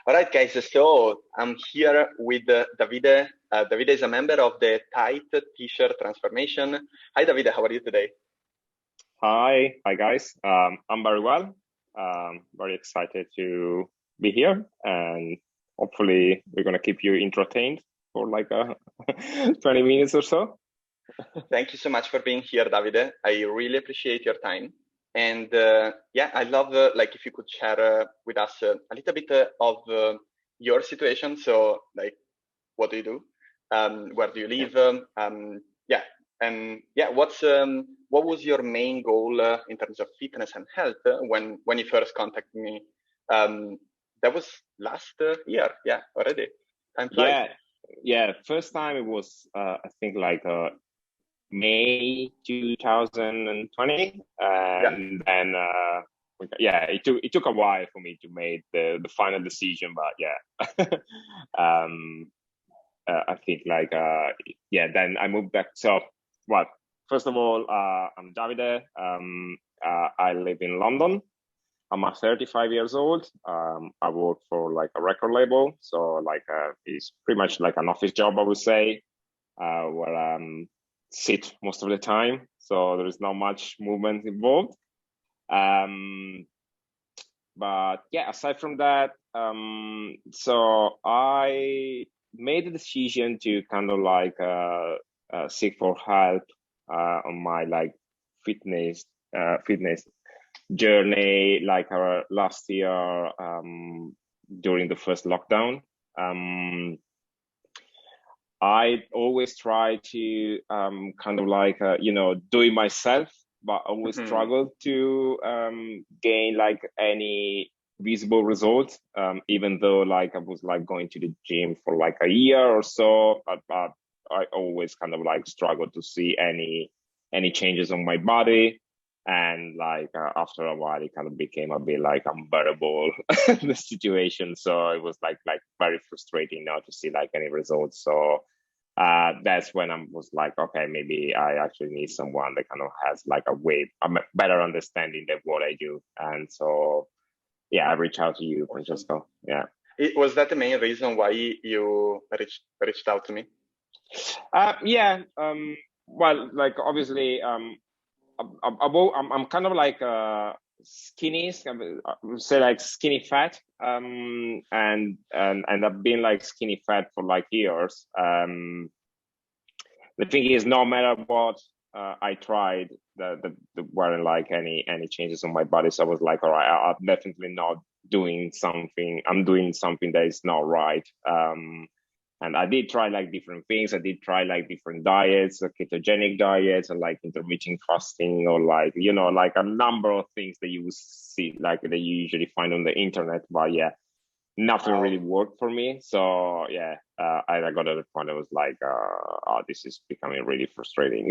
All right, guys. So I'm here with Davide. Davide is a member of the Tight T-shirt transformation. Hi, Davide. How are you today? Hi guys. I'm very well. Very excited to be here, and hopefully we're gonna keep you entertained for like 20 minutes or so. Thank you so much for being here, Davide. I really appreciate your time. And yeah, I love like if you could share with us a little bit of your situation. So like, what do you do? Where do you live? Yeah, and yeah, what was your main goal in terms of fitness and health when you first contacted me? That was last year. Yeah, already. Time flies. Yeah. First time it was I think like May 2020, Yeah. and then it took a while for me to make the final decision, but yeah. I think like then I moved back. So what? First of all, I'm Davide. I live in London. I'm 35 years old. I work for like a record label, so like it's pretty much like an office job, I would say, where sit most of the time. So there is not much movement involved. But yeah, aside from that, so I made the decision to kind of like seek for help on my like fitness journey, like last year during the first lockdown. I always try to kind of like do it myself, but always struggle to gain like any visible results, even though like I was like going to the gym for like a year or so, but I always kind of like struggle to see any changes on my body. And like after a while it kind of became a bit like unbearable the situation, so it was like very frustrating now to see like any results. So that's when I was like, okay, maybe I actually need someone that kind of has like a better understanding of what I do. And so yeah, I reached out to you, Francesco. Yeah. Was that the main reason why you reached out to me? Yeah. Well, like obviously I'm kind of like skinny, I would say like skinny fat, and I've been like skinny fat for like years. The thing is, no matter what I tried, there weren't like any changes on my body. So I was like, all right, I'm definitely not doing something. I'm doing something that is not right. And I did try like different things. I did try like different diets, ketogenic diets, or like intermittent fasting, or like, like a number of things that you see, like that you usually find on the internet. But yeah, nothing really worked for me. So yeah, I got to the point I was like, oh, this is becoming really frustrating.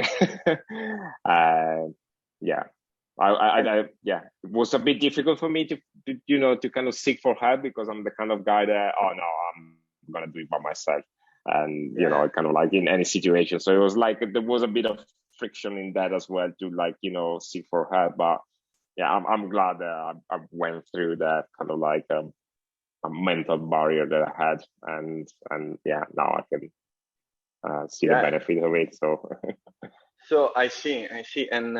Yeah. Yeah, it was a bit difficult for me to kind of seek for help, because I'm the kind of guy that, oh no, I'm gonna do it by myself, and kind of like in any situation. So it was like there was a bit of friction in that as well, to like seek for help. But yeah, I'm glad that I went through that kind of like a mental barrier that I had, and yeah, now I can see the benefit of it. So I see, and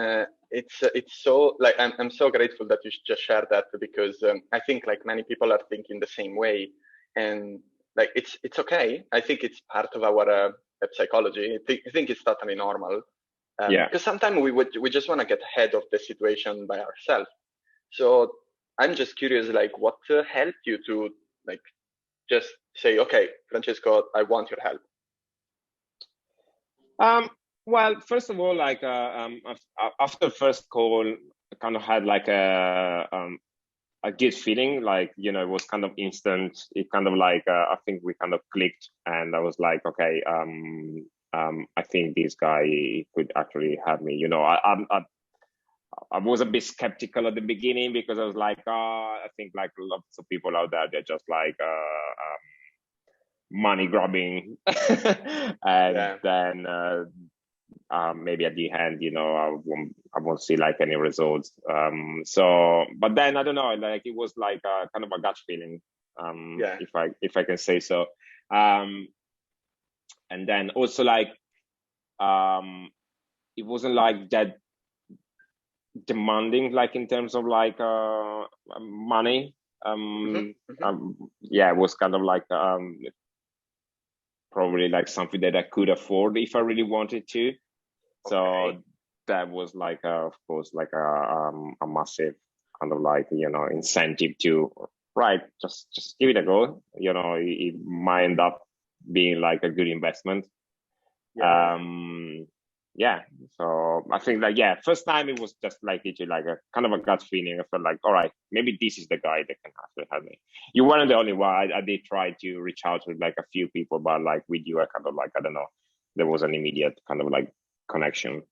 it's so like I'm so grateful that you just shared that, because I think like many people are thinking the same way, and like it's okay. I think it's part of our psychology. I think it's totally normal. Because sometimes we just want to get ahead of the situation by ourselves. So I'm just curious, like what helped you to like just say, okay, Francesco, I want your help. Well, first of all, like after the first call, I kind of had like a good feeling, like it was kind of instant. It kind of like I think we kind of clicked, and I was like, okay, I think this guy could actually help me. I was a bit skeptical at the beginning, because I was like, I think like lots of people out there, they're just like money grabbing, and then maybe at the end, I won't see like any results. So, but then I don't know, like it was like kind of a gut feeling. if I can say so. And then also like it wasn't like that demanding, like in terms of like money. Yeah, it was kind of like probably like something that I could afford if I really wanted to. So that was like of course like a massive kind of like, you know, incentive to just give it a go. You know, it might end up being like a good investment. Yeah, so I think like, yeah, first time it was just like literally like a kind of a gut feeling. I felt like, all right, maybe this is the guy that can actually help me. You weren't the only one. I did try to reach out to like a few people, but like with you, I kind of like, I don't know, there was an immediate kind of like connection.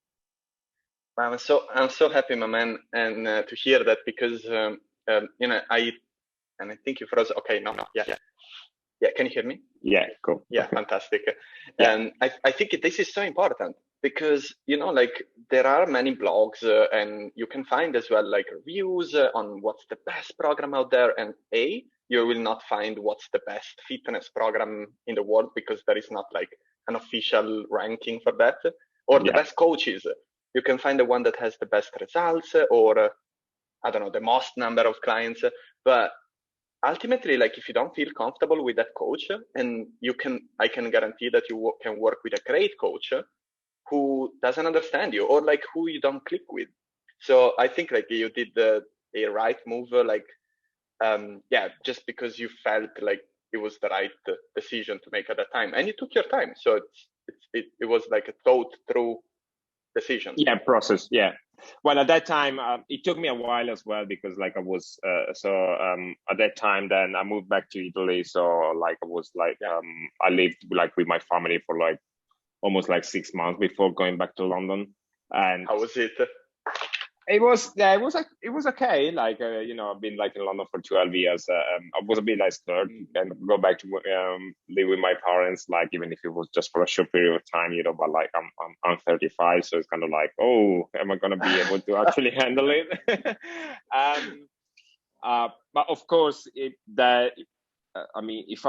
I'm so happy, my man, and to hear that, because you know, I think you froze. Okay, no, yeah. Can you hear me? Yeah, cool. Yeah, fantastic. Yeah. And I think this is so important, because, you know, like there are many blogs and you can find as well like reviews on what's the best program out there. And you will not find what's the best fitness program in the world, because there is not like an official ranking for that, or the best coaches. You can find the one that has the best results, or I don't know, the most number of clients. But ultimately, like if you don't feel comfortable with that coach, and I can guarantee that you can work with a great coach who doesn't understand you, or like who you don't click with. So I think like you did a right move, like just because you felt like it was the right decision to make at that time, and you took your time. So it was like a thought through decision. Yeah, process. Yeah. Well, at that time, it took me a while as well, because like I was at that time, then I moved back to Italy. So like I was like I lived like with my family for like almost like 6 months before going back to London. And how was it? It was okay. Like you know, I've been like in London for 12 years. I was a bit like scared and go back to live with my parents, like even if it was just for a short period of time, you know. But like I'm 35, so it's kind of like, oh, am I gonna be able to actually handle it? But of course, I mean, if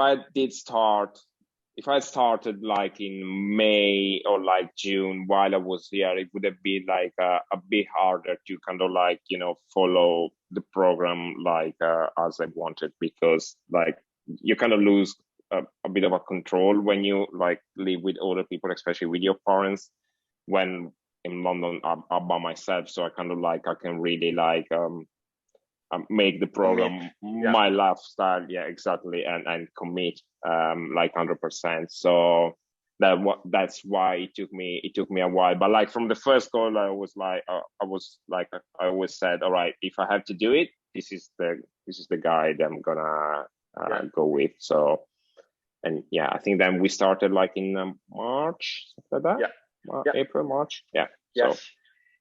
I started like in May or like June while I was here, it would have been like a bit harder to kind of like, you know, follow the program like as I wanted, because like you kind of lose a bit of a control when you like live with other people, especially with your parents. When in London, I'm by myself, so I kind of like I can really like make the program my lifestyle, exactly, and commit like 100%. So that's why it took me a while. But like from the first goal, I was like I always said, all right, if I have to do it, this is the guy that I'm gonna go with. So, and I think then we started like in March, like that. April, March. Yes. So,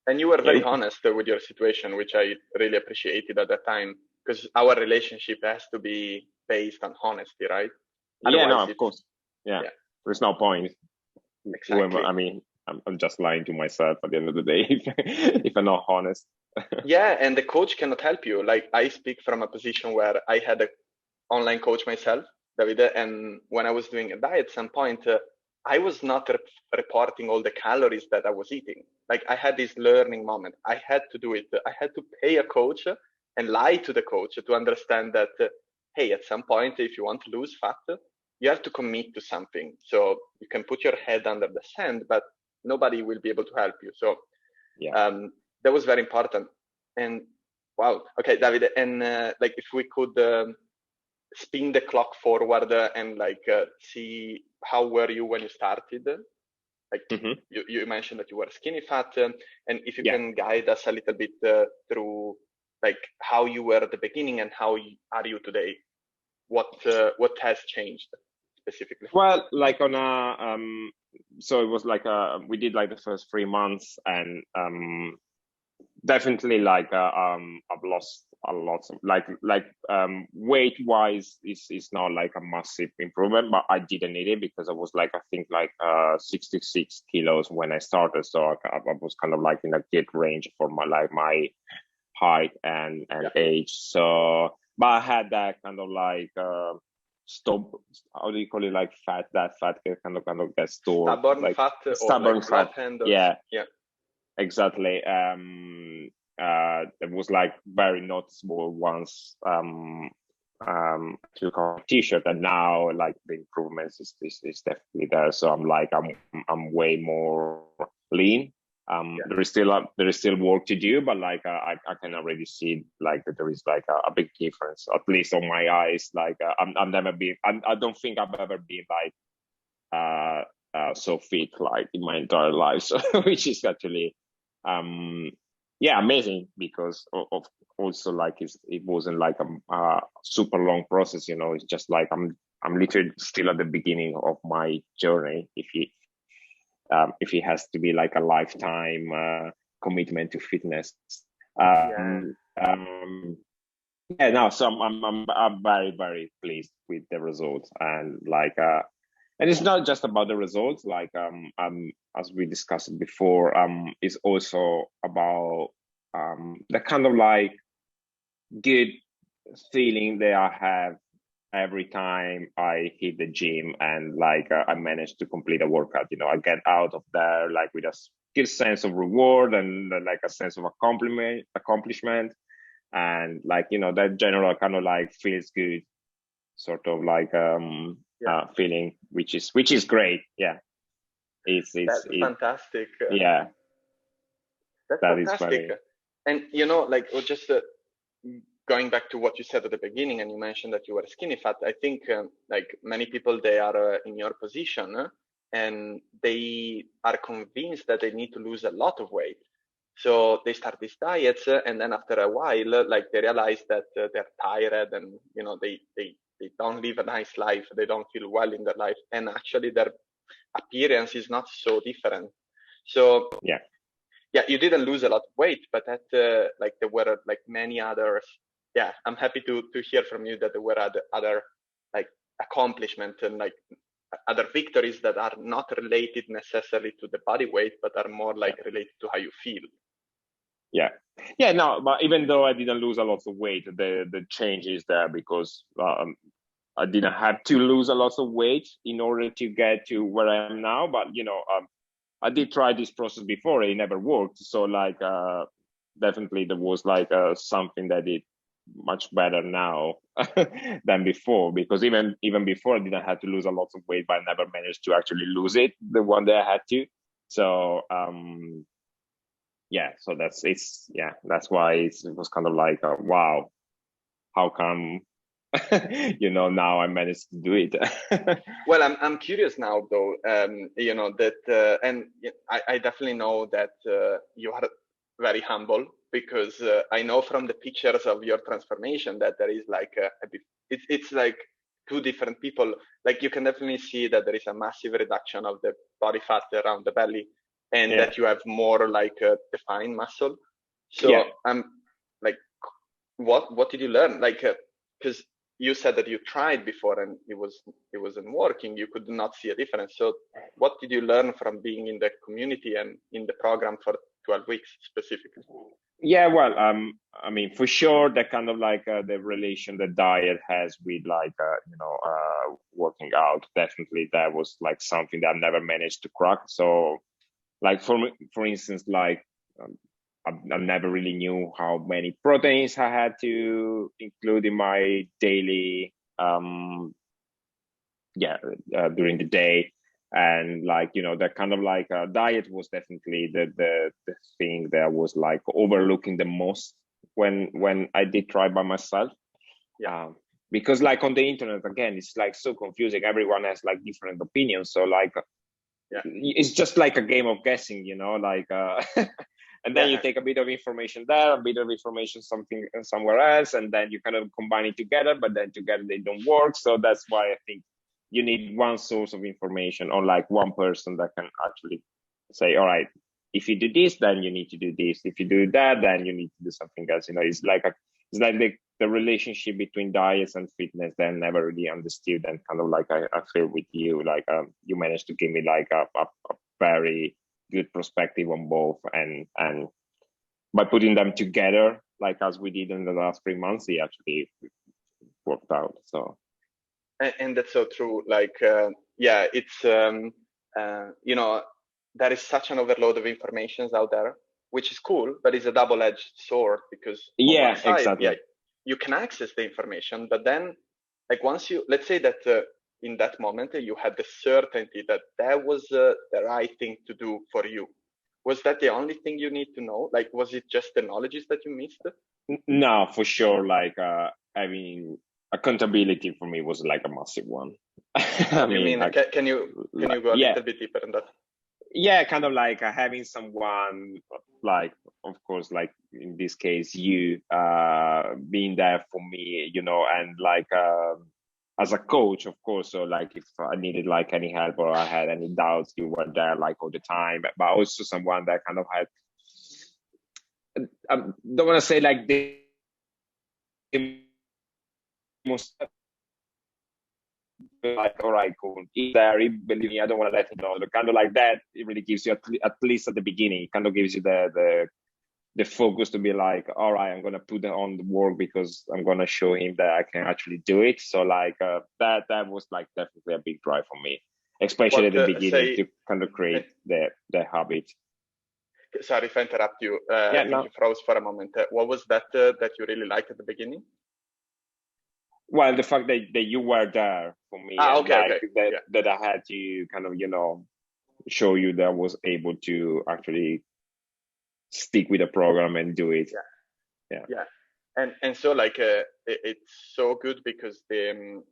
and you were very honest with your situation, which I really appreciated at that time, because our relationship has to be based on honesty, right? Otherwise, of course. Yeah. There's no point. Exactly. I mean, I'm just lying to myself at the end of the day if I'm not honest. And the coach cannot help you. Like I speak from a position where I had an online coach myself, Davide, and when I was doing a diet, at some point, I was not reporting all the calories that I was eating. Like I had this learning moment. I had to do it. I had to pay a coach and lie to the coach to understand that, hey, at some point, if you want to lose fat, you have to commit to something. So you can put your head under the sand, but nobody will be able to help you. So that was very important. And wow. Okay, Davide. And like if we could spin the clock forward and like see how were you when you started, like you mentioned that you were skinny fat, and if you can guide us a little bit through like how you were at the beginning and how are you today, what has changed specifically? Well, like on so it was like we did like the first 3 months, and definitely like I've lost a lot of like weight wise is not like a massive improvement, but I didn't need it because I was like I think like 66 kilos when I started, so I was kind of like in a good range for my height and age. So but I had that kind of like stop, how do you call it, like fat, that fat kind of gets stored, Stubborn like fat or stubborn like fat. love handles. Yeah, Yeah. exactly. It was like very noticeable once I took off a t-shirt, and now like the improvements is definitely there. So I'm way more lean. There is still work to do, but like I can already see like that there is like a big difference, at least on my eyes. Like I've never been, I don't think I've ever been like so fit like in my entire life. So which is actually amazing, because of also like it wasn't like a super long process, you know. It's just like I'm literally still at the beginning of my journey, if it has to be like a lifetime commitment to fitness. No, so I'm very, very pleased with the results, and like and it's not just about the results, like as we discussed before, it's also about the kind of like good feeling that I have every time I hit the gym, and like I manage to complete a workout. You know, I get out of there like with a good sense of reward, and like a sense of accomplishment, and like, you know, that general kind of like feels good sort of like feeling, which is great. Yeah, That's fantastic. Yeah, That's that is fantastic. very. And you know, like just going back to what you said at the beginning, and you mentioned that you were skinny fat. I think like many people, they are in your position, and they are convinced that they need to lose a lot of weight. So they start these diets, and then after a while, like they realize that they're tired, and you know they don't live a nice life. They don't feel well in their life, and actually their appearance is not so different. So yeah, you didn't lose a lot of weight, but that like there were like many others. Yeah, I'm happy to hear from you that there were other like accomplishments and like other victories that are not related necessarily to the body weight, but are more like related to how you feel. No, but even though I didn't lose a lot of weight, the change is there, because I didn't have to lose a lot of weight in order to get to where I am now. But you know, I did try this process before; it never worked. So like, definitely there was like something that did much better now than before. Because even before, I didn't have to lose a lot of weight, but I never managed to actually lose it the one that I had to. So so that's why it was kind of like wow, how come you know, now I managed to do it. Well, I'm curious now though, you know that and I definitely know that you are very humble, because I know from the pictures of your transformation that there is like it's like two different people. Like you can definitely see that there is a massive reduction of the body fat around the belly, and that you have more like defined muscle. So I'm like, what did you learn? Like, because you said that you tried before and it wasn't working. You could not see a difference. So what did you learn from being in the community and in the program for 12 weeks specifically? Well, I mean, for sure, that kind of like the relation the diet has with like, you know, working out, definitely that was like something that I've never managed to crack. So like for instance, like I never really knew how many proteins I had to include in my daily during the day. And like, you know, that kind of like diet was definitely the thing that I was like overlooking the most when I did try by myself. Because like on the internet, again, it's like so confusing. Everyone has like different opinions. So like it's just like a game of guessing, you know, like and then you take a bit of information there, a bit of information somewhere else, and then you kind of combine it together, but then together they don't work. So that's why I think you need one source of information, or like one person that can actually say, all right, if you do this, then you need to do this. If you do that, then you need to do something else. You know, it's like the relationship between diets and fitness that I never really understood, and kind of like I feel with you, like you managed to give me like a very good perspective on both, and by putting them together, like as we did in the last 3 months, it actually worked out. So and that's so true. Like yeah, it's you know, there is such an overload of informations out there, which is cool, but it's a double-edged sword, because on one yeah, side, yeah, exactly. you can access the information, but then like once you, let's say that in that moment you had the certainty that that was the right thing to do for you, was that the only thing you need to know? Like, was it just the knowledges that you missed? No, for sure. Like, I mean, accountability for me was like a massive one. I What do you mean, mean? like, Can you go a yeah, little bit deeper in that? yeah, kind of like having someone, like, of course, like in this case, you being there for me, you know, and like as a coach, of course. So like if I needed like any help or I had any doubts, you were there like all the time. But also someone that kind of had, I don't want to say like the most, like, all right, cool. He's there, he believe me, I don't want to let him know. The kind of like that, it really gives you at least at the beginning, it kind of gives you the focus to be like, all right, I'm gonna put on the work because I'm gonna show him that I can actually do it. So like that was like definitely a big drive for me, especially at What the beginning, say? to kind of create the habit. Sorry if I interrupt you. I Yeah, think no. you froze for a moment. What was that that you really liked at the beginning? Well, the fact that you were there for me, Ah, and okay, like okay, that yeah, that I had to kind of, you know, show you that I was able to actually stick with the program and do it. yeah, Yeah. yeah. And so like it's so good because the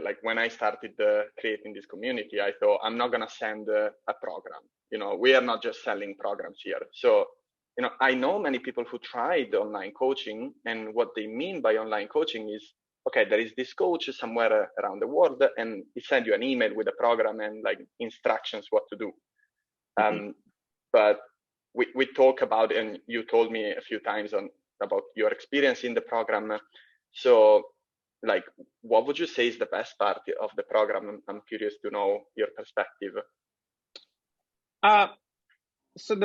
like when I started creating this community, I thought I'm not gonna send a program. You know, we are not just selling programs here. So you know, I know many people who tried online coaching, and what they mean by online coaching is, okay, there is this coach somewhere around the world, and he send you an email with a program and like instructions what to do. Mm-hmm. But we talk about, and you told me a few times about your experience in the program. So like, what would you say is the best part of the program? I'm curious to know your perspective. Uh, so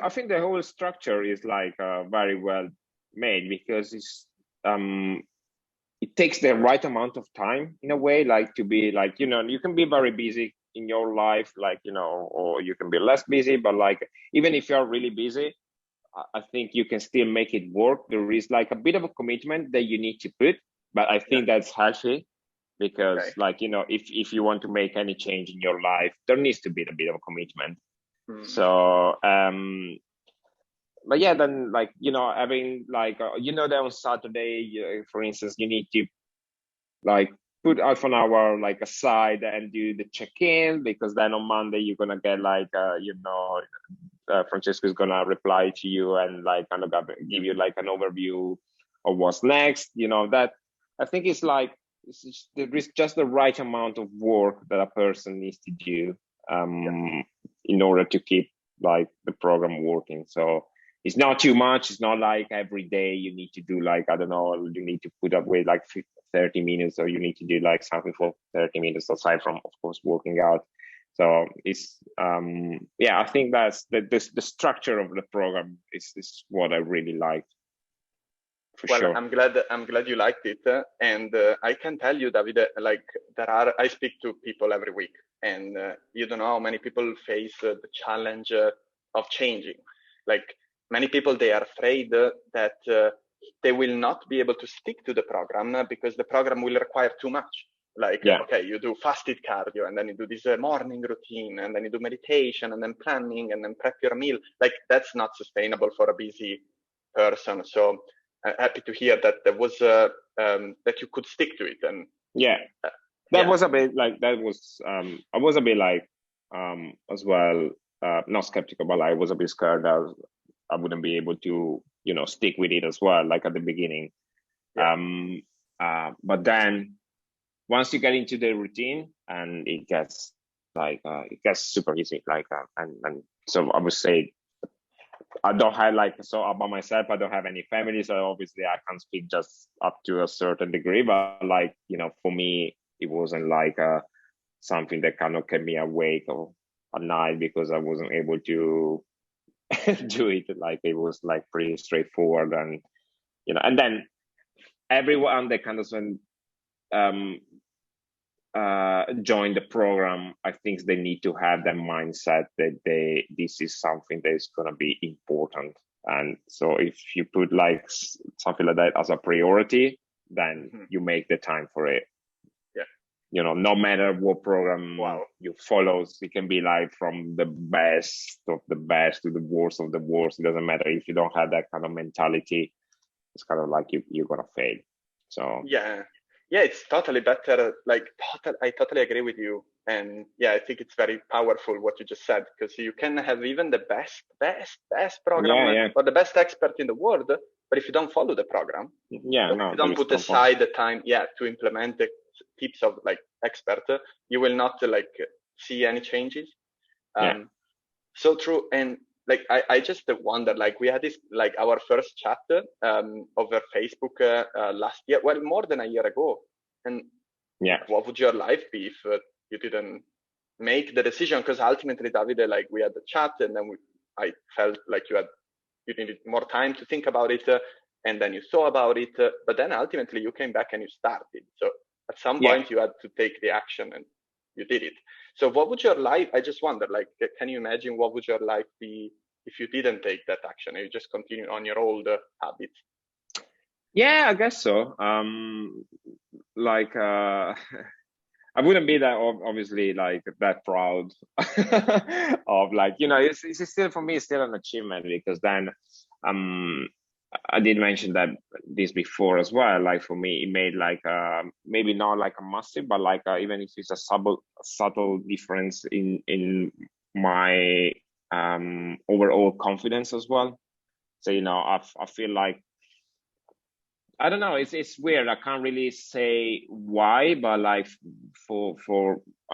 I think the whole structure is like very well made, because it takes the right amount of time in a way, like to be like, you know, you can be very busy in your life, like, you know, or you can be less busy, but like even if you're really busy, I think you can still make it work. There is like a bit of a commitment that you need to put, but I Yeah. think that's healthy, Okay. because like, you know, if you want to make any change in your life, there needs to be a bit of a commitment. So but yeah, then like, you know, having like you know, that on Saturday, for instance, you need to like put half an hour like aside and do the check-in, because then on Monday you're gonna get like you know, Francesco's gonna reply to you and like kind of give you like an overview of what's next. You know, that I think it's like there is just the right amount of work that a person needs to do in order to keep like the program working. So it's not too much. It's not like every day you need to do like, I don't know, you need to put up with like 30 minutes, or you need to do like something for 30 minutes aside from, of course, working out. So it's yeah, I think that's the structure of the program is what I really liked, for Well, sure. I'm glad you liked it, and I can tell you, Davide, like I speak to people every week, and you don't know how many people face the challenge of changing. Like many people, they are afraid that they will not be able to stick to the program because the program will require too much. Like, Yeah. okay, you do fasted cardio, and then you do this morning routine, and then you do meditation, and then planning, and then prep your meal. Like that's not sustainable for a busy person. So happy to hear that there was that you could stick to it. And Yeah, that yeah, was a bit like, that was I was a bit like as well, not skeptical, but I was a bit scared that I wouldn't be able to, you know, stick with it as well, like at the beginning. yeah, But then once you get into the routine, and it gets like it gets super easy, like and so I would say I don't have like, so about myself, I don't have any family, so obviously I can't speak just up to a certain degree, but like, you know, for me it wasn't like something that kind of kept me awake or at night because I wasn't able to do it. Like it was like pretty straightforward, and you know, and then everyone that kind of join the program, I think they need to have that mindset that this is something that is going to be important. And so if you put like something like that as a priority, then you make the time for it. Yeah. You know, no matter what program you follow, it can be like from the best of the best to the worst of the worst. It doesn't matter. If you don't have that kind of mentality, it's kind of like you're going to fail. So yeah, it's totally better. Like, I totally agree with you. And yeah, I think it's very powerful what you just said, because you can have even the best program or the best expert in the world, but if you don't follow the program, if you don't put aside the time, to implement the tips of like expert, you will not like see any changes. So true. And like I just wonder, like we had this like our first chat over Facebook last year, well, more than a year ago. And what would your life be if you didn't make the decision? Because ultimately, Davide, like we had the chat, and then I felt like you needed more time to think about it, and then you thought about it, but then ultimately you came back and you started. So at some point you had to take the action, and you did it. So what would your life, I just wonder, like, can you imagine what would your life be if you didn't take that action and you just continue on your old habits? Yeah, I guess so. I wouldn't be that obviously like that proud of like, you know, it's still, for me, it's still an achievement, because then I did mention that this before as well. Like for me, it made like maybe not like a massive, but like even if it's a subtle difference in my overall confidence as well. So, you know, I feel like, I don't know, it's weird. I can't really say why, but like for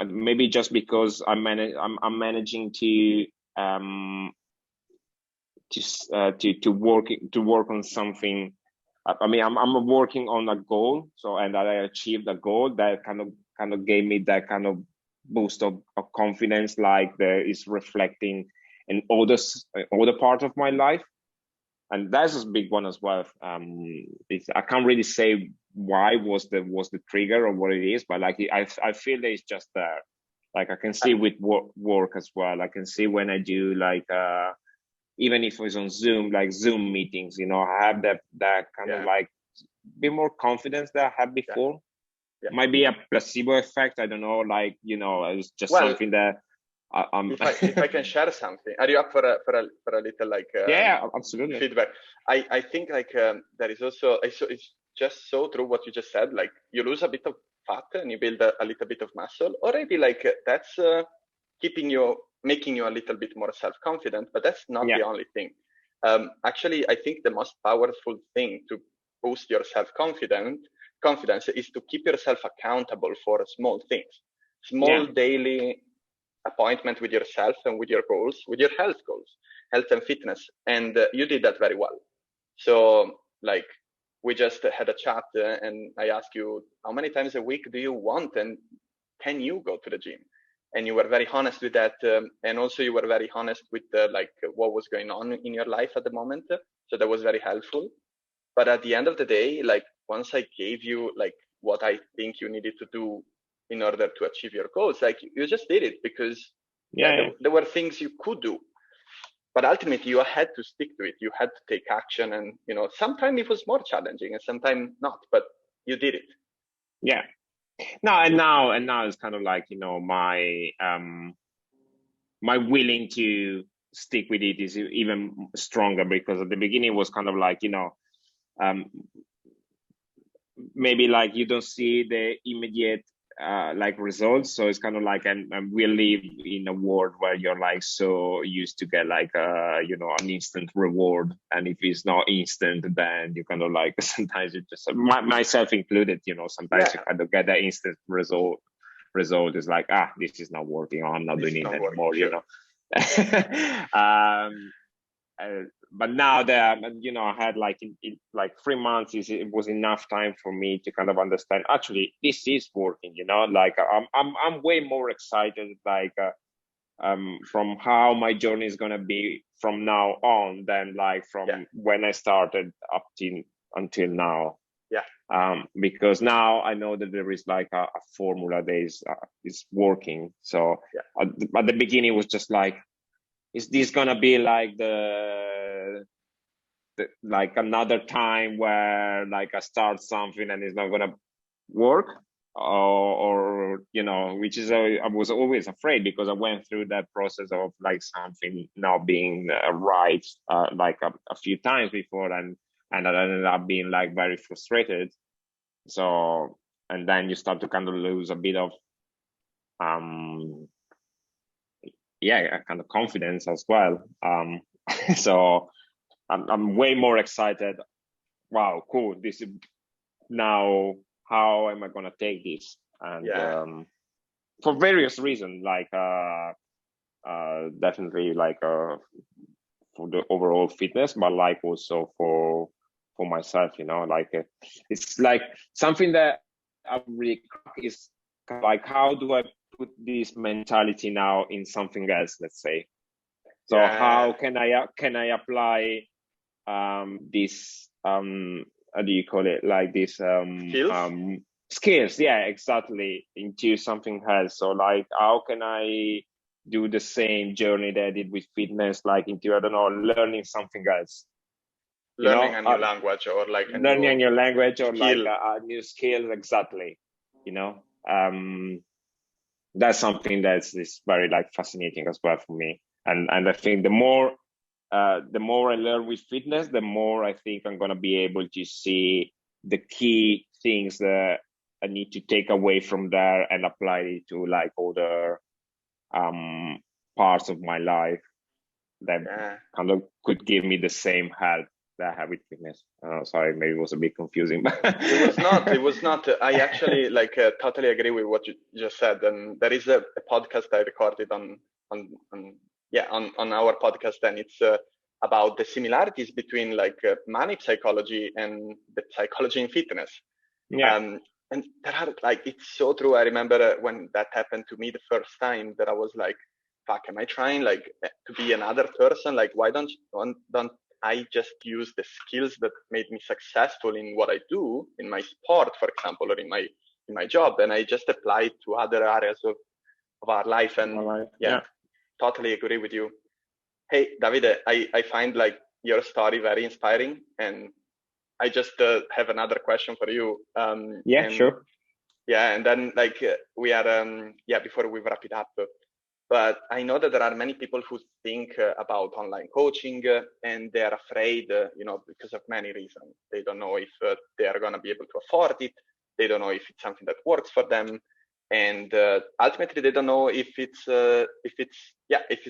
maybe just because I'm managing to work on something. I mean, I'm working on a goal, and I achieved a goal that kind of gave me that kind of boost of confidence, like there is reflecting in all the part of my life. And that's a big one as well. I can't really say why was the trigger or what it is, but like I feel that it's just there. Like I can see with work as well. I can see when I do like even if it's on Zoom, like Zoom meetings, you know, I have that kind of like bit more confidence that I had before. Might be a placebo effect. I don't know. Like, you know, it's just something that. If I can share something, are you up for a little like absolutely feedback? I think like there is also it's just so true what you just said. Like you lose a bit of fat and you build a little bit of muscle. Already, like that's making you a little bit more self-confident. But that's not the only thing. Actually, I think the most powerful thing to boost your confidence is to keep yourself accountable for small things, small daily appointment with yourself and with your goals, with your health and fitness. And you did that very well. So like we just had a chat and I asked you, how many times a week do you want? And can you go to the gym? And you were very honest with that. And also you were very honest with like what was going on in your life at the moment. So that was very helpful. But at the end of the day, like once I gave you like what I think you needed to do in order to achieve your goals, like you just did it because there were things you could do, but ultimately you had to stick to it. You had to take action, and you know, sometimes it was more challenging and sometimes not, but you did it. And now it's kind of like, you know, my willing to stick with it is even stronger, because at the beginning it was kind of like, you know, maybe like you don't see the immediate like results, so it's kind of like, and we live in a world where you're like so used to get like you know, an instant reward, and if it's not instant, then you kind of like sometimes you just, myself included, you know, sometimes you kind of get that instant result is like, this is not working, I'm not doing it anymore, you know. But now that, you know, I had like in like 3 months, it was enough time for me to kind of understand, actually this is working, you know, like I'm way more excited like from how my journey is going to be from now on than like from when I started up until now. Because now I know that there is like a formula that is working. So at the beginning it was just like, is this gonna be like like another time where like I start something and it's not gonna work, or you know, which is I was always afraid, because I went through that process of like something not being right like a few times before, and I ended up being like very frustrated. So, and then you start to kind of lose a bit of kind of confidence as well. So I'm way more excited. Wow, cool. This is now, how am I gonna take this? And for various reasons, like definitely like for the overall fitness, but like also for myself, you know, like it's like something that I really is like, how do I put this mentality now in something else, let's say? So how can I apply this how do you call it, like this skills, yeah, exactly, into something else? So like, how can I do the same journey that I did with fitness, like into, I don't know, learning something else, learning a new language, or like learning a new language, or skill. like a new skill, exactly, you know. That's something that's is very like fascinating as well for me. And I think the more I learn with fitness, the more I think I'm going to be able to see the key things that I need to take away from there and apply it to like other parts of my life that kind of could give me the same help that I have with fitness. Sorry, maybe it was a bit confusing, but It was not. I actually like totally agree with what you just said. And there is a podcast I recorded on our podcast, and it's about the similarities between like money psychology and the psychology in fitness. And there are like, it's so true. I remember when that happened to me the first time, that I was like, fuck, am I trying like to be another person? Like, why don't I just use the skills that made me successful in what I do in my sport, for example, or in my job, and I just apply it to other areas of our life. And totally agree with you. Hey, Davide, I find like your story very inspiring, and I just have another question for you. Sure. Yeah, and then like we are before we wrap it up. But I know that there are many people who think about online coaching, and they're afraid, because of many reasons. They don't know if they are going to be able to afford it. They don't know if it's something that works for them, and ultimately they don't know if it's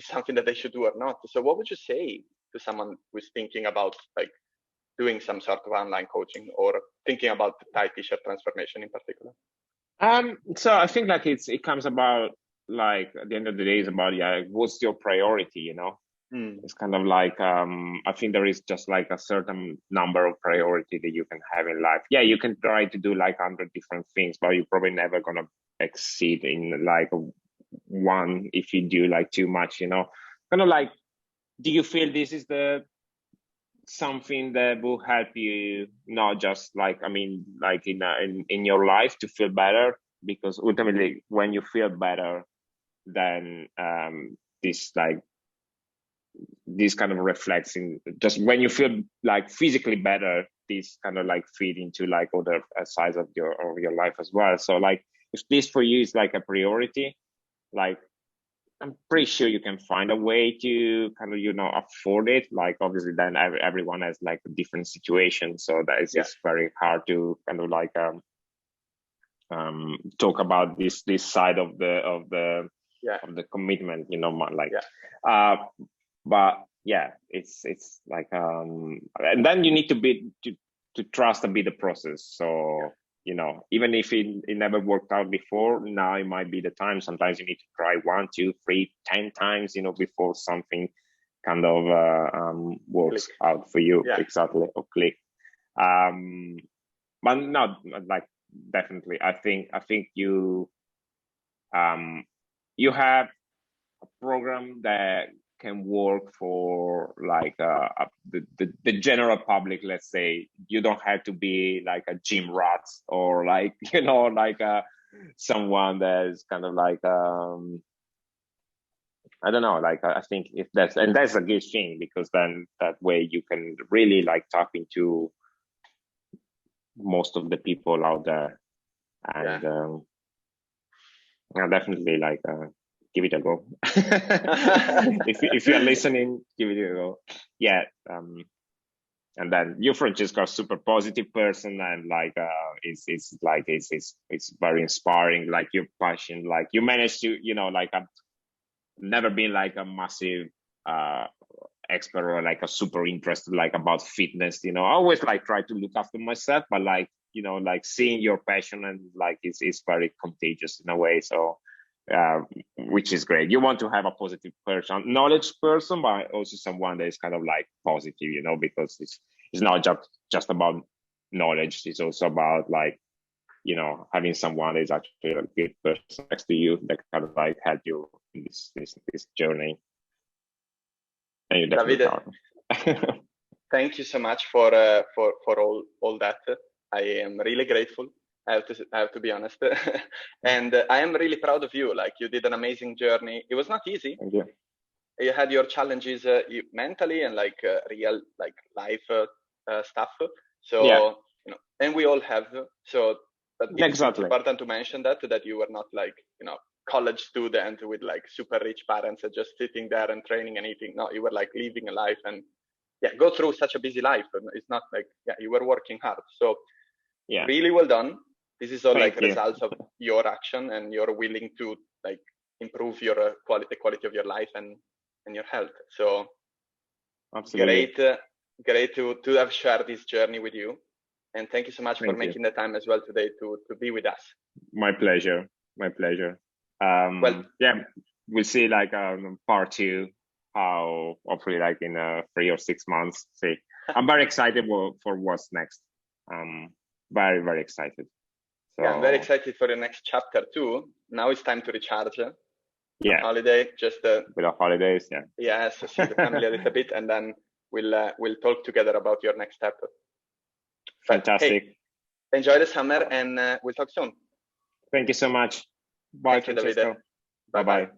something that they should do or not. So, what would you say to someone who's thinking about like doing some sort of online coaching, or thinking about the Thai t-shirt transformation in particular? So I think like it comes about, like at the end of the day, is about what's your priority, you know? It's kind of like I think there is just like a certain number of priority that you can have in life. Yeah, you can try to do like 100 different things, but you're probably never gonna exceed in like one if you do like too much, you know? Kind of like, do you feel this is the something that will help you, not just like, I mean, like in your life, to feel better? Because ultimately when you feel better, then this kind of reflects in, just when you feel like physically better, this kind of like feed into like other sides of your life as well. So like, if this for you is like a priority, like I'm pretty sure you can find a way to kind of, afford it. Like obviously then everyone has like a different situation. So that is just very hard to kind of like talk about this side of the commitment, but yeah, it's like and then you need to trust a bit the process. So even if it never worked out before, now it might be the time. Sometimes you need to try 1, 2, 3, 10 times, before something kind of works out for you. Exactly, or click. But no, like definitely, I think you you have a program that can work for like the general public. Let's say you don't have to be like a gym rat or like, you know, like someone that is kind of like I don't know, like I think if that's a good thing, because then that way you can really like tap into most of the people out there. And definitely like give it a go. If you're listening, give it a go. Yeah. And then you, Francesco, are a super positive person, and like it's very inspiring. Like your passion, like you managed to, you know, like I've never been like a massive expert or like a super interested like about fitness, you know. I always like try to look after myself, but like, you know, like seeing your passion and like it's very contagious in a way. So which is great. You want to have a positive person, knowledge person, but also someone that is kind of like positive, you know, because it's not just about knowledge. It's also about like, you know, having someone that is actually a good person next to you that kind of like help you in this journey. And you definitely Davide, thank you so much for all that. I am really grateful. I have to be honest, and I am really proud of you. Like, you did an amazing journey. It was not easy. Thank you. You had your challenges mentally and like real like life stuff. So yeah. you know, and we all have. So, but it's Exactly. important to mention that you were not like, you know, college student with like super rich parents and just sitting there and training and eating. No, you were like living a life and go through such a busy life. It's not like you were working hard. So really well done. This is all like results of your action, and you're willing to like improve your the quality of your life and your health. So absolutely great to have shared this journey with you, and thank you so much for making the time as well today to be with us. My pleasure. Well, yeah, we'll see like part 2, how hopefully like in 3 or 6 months. See, I'm very excited for what's next. Very, very excited. So, yeah, I'm very excited for the next chapter too. Now it's time to recharge. Yeah, holiday, just with the holidays. Yeah. Yes, see the family a little bit, and then we'll talk together about your next step. Fantastic. Hey, enjoy the summer, and we'll talk soon. Thank you so much. Bye, Francesco. Bye bye.